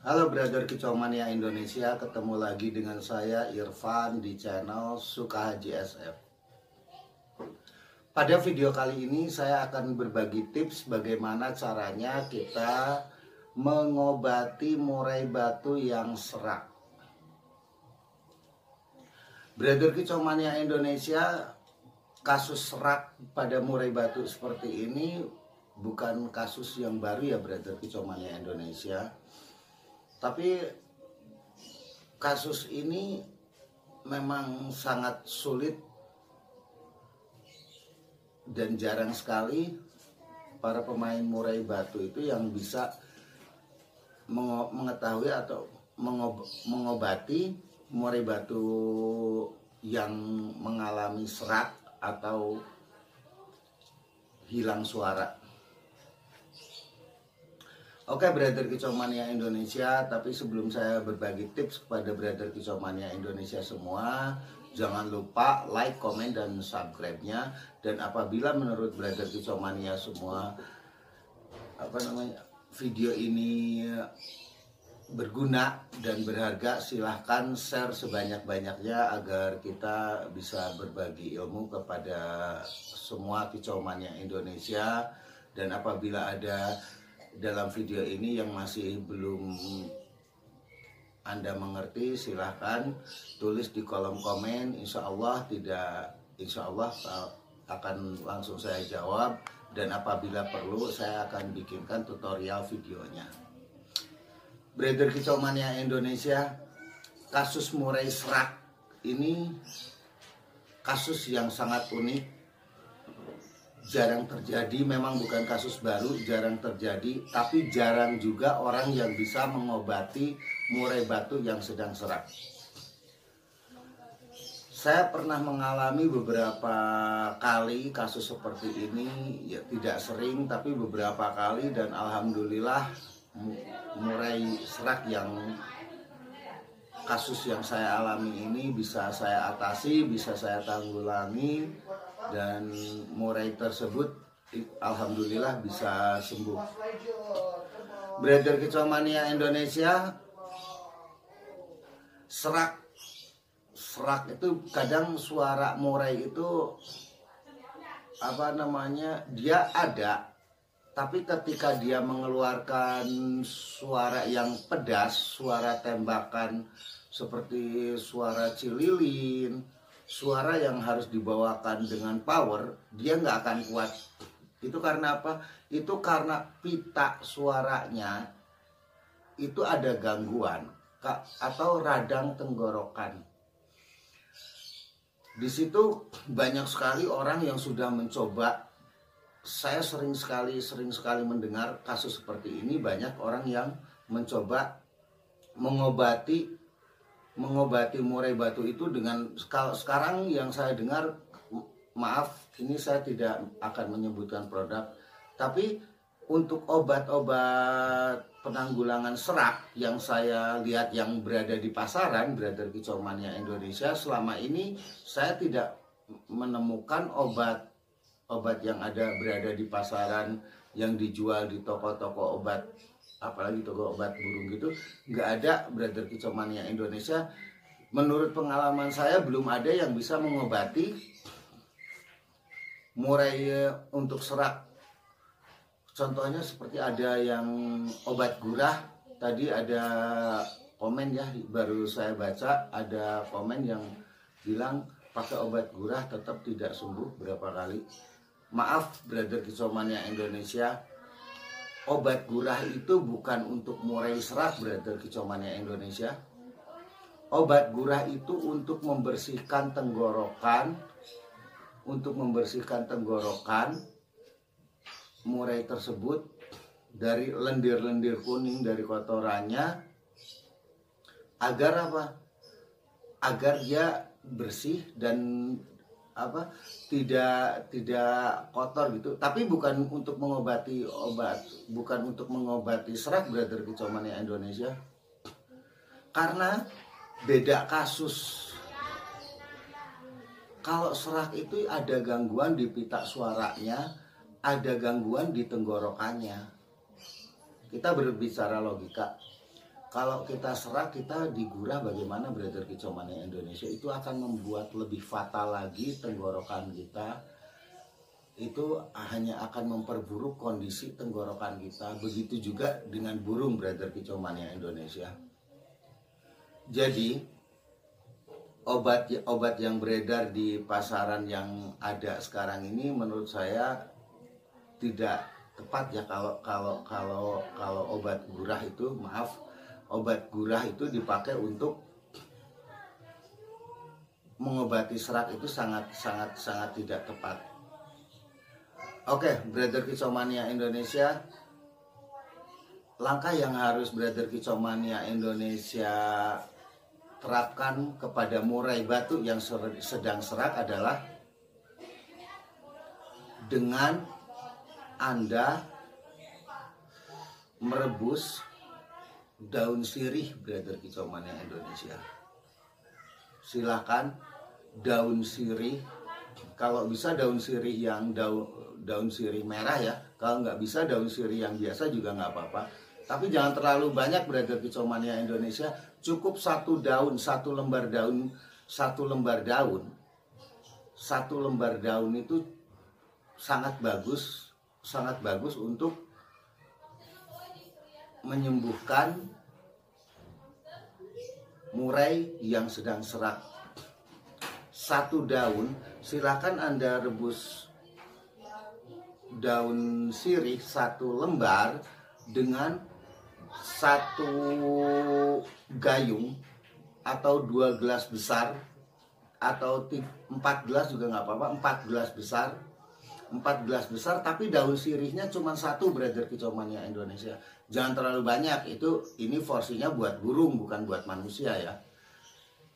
Halo brother Kicomania Indonesia, ketemu lagi dengan saya Irfan di channel Suka Haji SF. Pada video kali ini saya akan berbagi tips bagaimana caranya kita mengobati murai batu yang serak. Brother Kicomania Indonesia, kasus serak pada murai batu seperti ini bukan kasus yang baru ya brother Kicomania Indonesia. Tapi kasus ini memang sangat sulit dan jarang sekali para pemain murai batu itu yang bisa mengetahui atau mengobati murai batu yang mengalami serak atau hilang suara. Oke brother Kicomania Indonesia, tapi sebelum saya berbagi tips kepada brother Kicomania Indonesia semua, jangan lupa like, komen, dan subscribe-nya. Dan apabila menurut brother Kicomania semua video ini berguna dan berharga, silahkan share sebanyak-banyaknya agar kita bisa berbagi ilmu kepada semua Kicomania Indonesia. Dan apabila ada dalam video ini yang masih belum Anda mengerti, silahkan tulis di kolom komen. Insya Allah akan langsung saya jawab, dan apabila perlu saya akan bikinkan tutorial videonya. Brother Kicomania Indonesia, kasus murai serak ini kasus yang sangat unik. Jarang terjadi, memang bukan kasus baru, jarang terjadi, tapi jarang juga orang yang bisa mengobati murai batu yang sedang serak. Saya pernah mengalami beberapa kali kasus seperti ini, ya tidak sering tapi beberapa kali, dan alhamdulillah murai serak yang kasus yang saya alami ini bisa saya atasi, bisa saya tanggulangi, dan murai tersebut alhamdulillah bisa sembuh. Brother Kicomania Indonesia, serak itu kadang suara murai itu dia ada, tapi ketika dia mengeluarkan suara yang pedas, suara tembakan seperti suara cililin, suara yang harus dibawakan dengan power, dia nggak akan kuat. Itu karena apa? Itu karena pita suaranya itu ada gangguan atau radang tenggorokan. Di situ banyak sekali orang yang sudah mencoba. Saya sering sekali mendengar kasus seperti ini. Banyak orang yang mencoba mengobati murai batu itu dengan, kalau sekarang yang saya dengar, maaf ini saya tidak akan menyebutkan produk, tapi untuk obat-obat penanggulangan serak yang saya lihat yang berada di pasaran, brother Kicomania Indonesia, selama ini saya tidak menemukan obat yang berada di pasaran yang dijual di toko-toko obat, apalagi toko obat burung gitu, nggak ada brother Kicomania Indonesia. Menurut pengalaman saya belum ada yang bisa mengobati murai untuk serak. Contohnya seperti ada yang obat gurah, tadi ada komen ya, baru saya baca ada komen yang bilang pakai obat gurah tetap tidak sembuh berapa kali. Maaf brother Kicomania Indonesia, obat gurah itu bukan untuk murai serak brother Kicomania Indonesia. Obat gurah itu untuk membersihkan tenggorokan, murai tersebut dari lendir-lendir kuning dari kotorannya, agar apa? Agar dia bersih dan tidak kotor gitu. Tapi bukan untuk mengobati serak brother Kicomania Indonesia, karena beda kasus. Kalau serak itu ada gangguan di pita suaranya, ada gangguan di tenggorokannya. Kita berbicara logika. Kalau kita serak, kita digurah, bagaimana Brother Kicomania Indonesia, itu akan membuat lebih fatal lagi tenggorokan kita. Itu hanya akan memperburuk kondisi tenggorokan kita. Begitu juga dengan burung Brother Kicomania Indonesia. Jadi obat yang beredar di pasaran yang ada sekarang ini menurut saya tidak tepat ya. Kalau obat gurah itu, obat gurah itu dipakai untuk mengobati serak, itu sangat tidak tepat. Oke, Brother Kicomania Indonesia, langkah yang harus Brother Kicomania Indonesia terapkan kepada murai batuk yang sedang serak adalah dengan Anda merebus daun sirih Brother Kicomania Indonesia. Silakan daun sirih, kalau bisa daun sirih yang daun sirih merah ya. Kalau nggak bisa daun sirih yang biasa juga nggak apa-apa. Tapi jangan terlalu banyak Brother Kicomania Indonesia. Cukup satu lembar daun itu sangat bagus untuk menyembuhkan murai yang sedang serak. Satu daun, silakan Anda rebus daun sirih 1 lembar dengan 1 gayung atau 2 gelas besar, atau 4 gelas juga nggak apa-apa, 4 gelas besar, tapi daun sirihnya cuma 1 Brother Kicomania Indonesia. Jangan terlalu banyak, ini porsinya buat burung bukan buat manusia ya.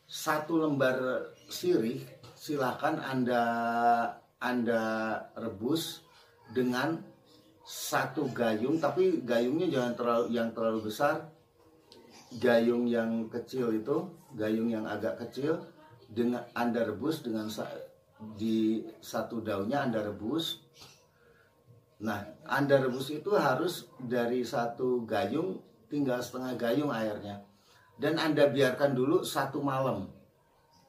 1 lembar sirih silakan Anda rebus dengan 1 gayung, tapi gayungnya jangan terlalu besar. Gayung yang kecil itu, gayung yang agak kecil, dengan Anda rebus dengan di 1 daunnya Anda rebus. Nah, Anda rebus itu harus dari 1 gayung tinggal setengah gayung airnya. Dan Anda biarkan dulu 1 malam.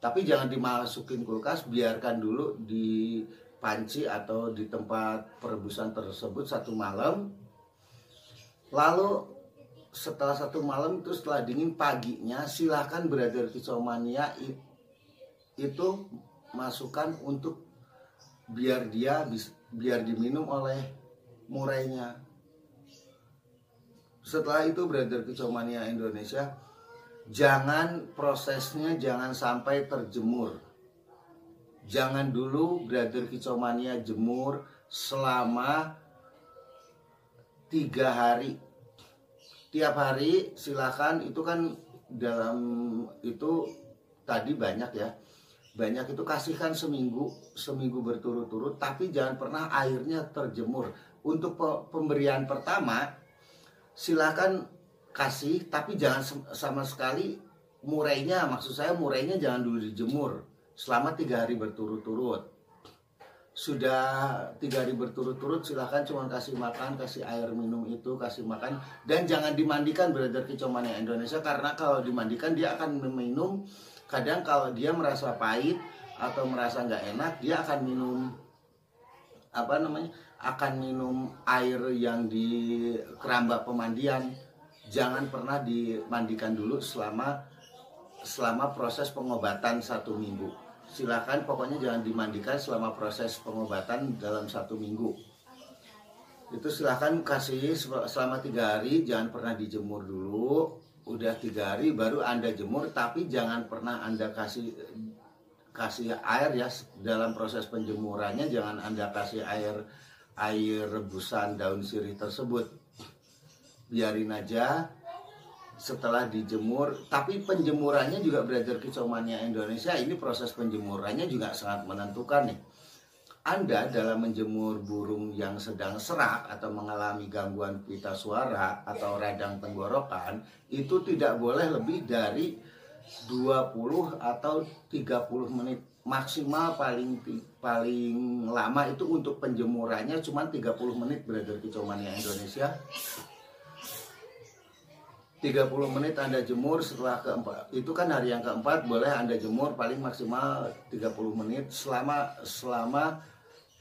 Tapi jangan dimasukin kulkas, biarkan dulu di panci atau di tempat perebusan tersebut 1 malam. Lalu setelah 1 malam itu, setelah dingin, paginya silahkan Brother Kicomania itu masukkan untuk biar diminum oleh murainya. Setelah itu Brother Kicomania Indonesia, prosesnya jangan sampai terjemur. Jangan dulu Brother Kicomania jemur selama 3 hari. Tiap hari silakan, itu kan dalam itu tadi banyak ya. Banyak itu kasihkan seminggu berturut-turut, tapi jangan pernah airnya terjemur. Untuk pemberian pertama silakan kasih, tapi jangan sama sekali murainya, maksud saya murainya jangan dulu dijemur selama 3 hari berturut-turut. Sudah 3 hari berturut-turut silakan cuma kasih makan, kasih air minum, itu kasih makan. Dan jangan dimandikan Brother Kicomania Indonesia, karena kalau dimandikan dia akan meminum. Kadang kalau dia merasa pahit atau merasa nggak enak, dia akan minum air yang di keramba pemandian. Jangan pernah dimandikan dulu selama proses pengobatan 1 minggu. Silakan, pokoknya jangan dimandikan selama proses pengobatan dalam 1 minggu. Itu silakan kasih selama 3 hari, jangan pernah dijemur dulu. Udah 3 hari baru Anda jemur, tapi jangan pernah Anda kasih air ya. Dalam proses penjemurannya jangan Anda kasih air rebusan daun sirih tersebut. Biarin aja setelah dijemur. Tapi penjemurannya juga Brother Kicomania Indonesia, ini proses penjemurannya juga sangat menentukan nih. Anda dalam menjemur burung yang sedang serak atau mengalami gangguan pita suara atau radang tenggorokan, itu tidak boleh lebih dari 20 atau 30 menit. Maksimal paling lama itu untuk penjemurannya cuma 30 menit Brother Kicomania Indonesia. 30 menit Anda jemur, setelah keempat itu kan hari yang keempat boleh Anda jemur paling maksimal 30 menit selama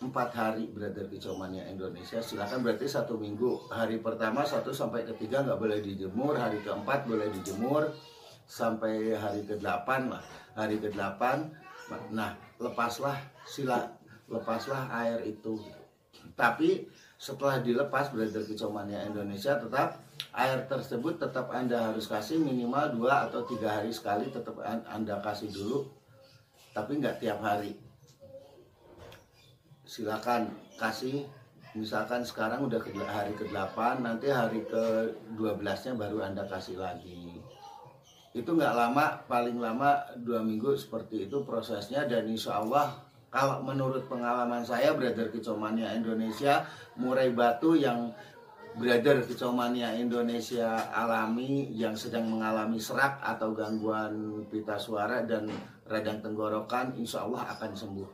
4 hari. Brother Kicomania Indonesia, silakan, berarti 1 minggu. Hari pertama 1 sampai ke 3 nggak boleh dijemur, hari keempat boleh dijemur sampai hari ke-8 lah. Hari ke-8 nah lepaslah air itu. Tapi setelah dilepas Brother Kicomania Indonesia, tetap air tersebut tetap Anda harus kasih minimal 2 atau 3 hari sekali, tetap Anda kasih dulu, tapi nggak tiap hari. Silakan kasih, misalkan sekarang udah hari ke-8, nanti hari ke-12-nya baru Anda kasih lagi. Itu nggak lama, paling lama 2 minggu seperti itu prosesnya. Dan insya Allah kalau menurut pengalaman saya Brother Kicomania Indonesia, murai batu yang Brother Kicomania Indonesia alami, yang sedang mengalami serak atau gangguan pita suara dan radang tenggorokan, insya Allah akan sembuh.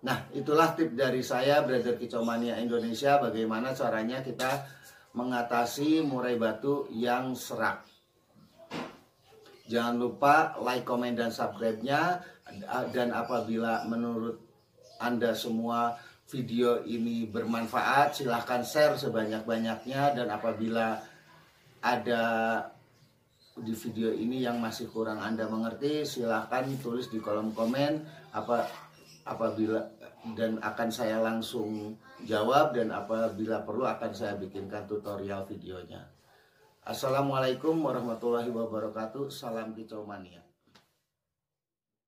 Nah, itulah tip dari saya Brother Kicomania Indonesia, bagaimana caranya kita mengatasi murai batu yang serak. Jangan lupa like, komen, dan subscribe-nya. Dan apabila menurut Anda semua video ini bermanfaat, silahkan share sebanyak-banyaknya. Dan apabila ada di video ini yang masih kurang Anda mengerti, silahkan tulis di kolom komen apabila, dan akan saya langsung jawab, dan apabila perlu akan saya bikinkan tutorial videonya. Assalamualaikum warahmatullahi wabarakatuh. Salam Kicomania.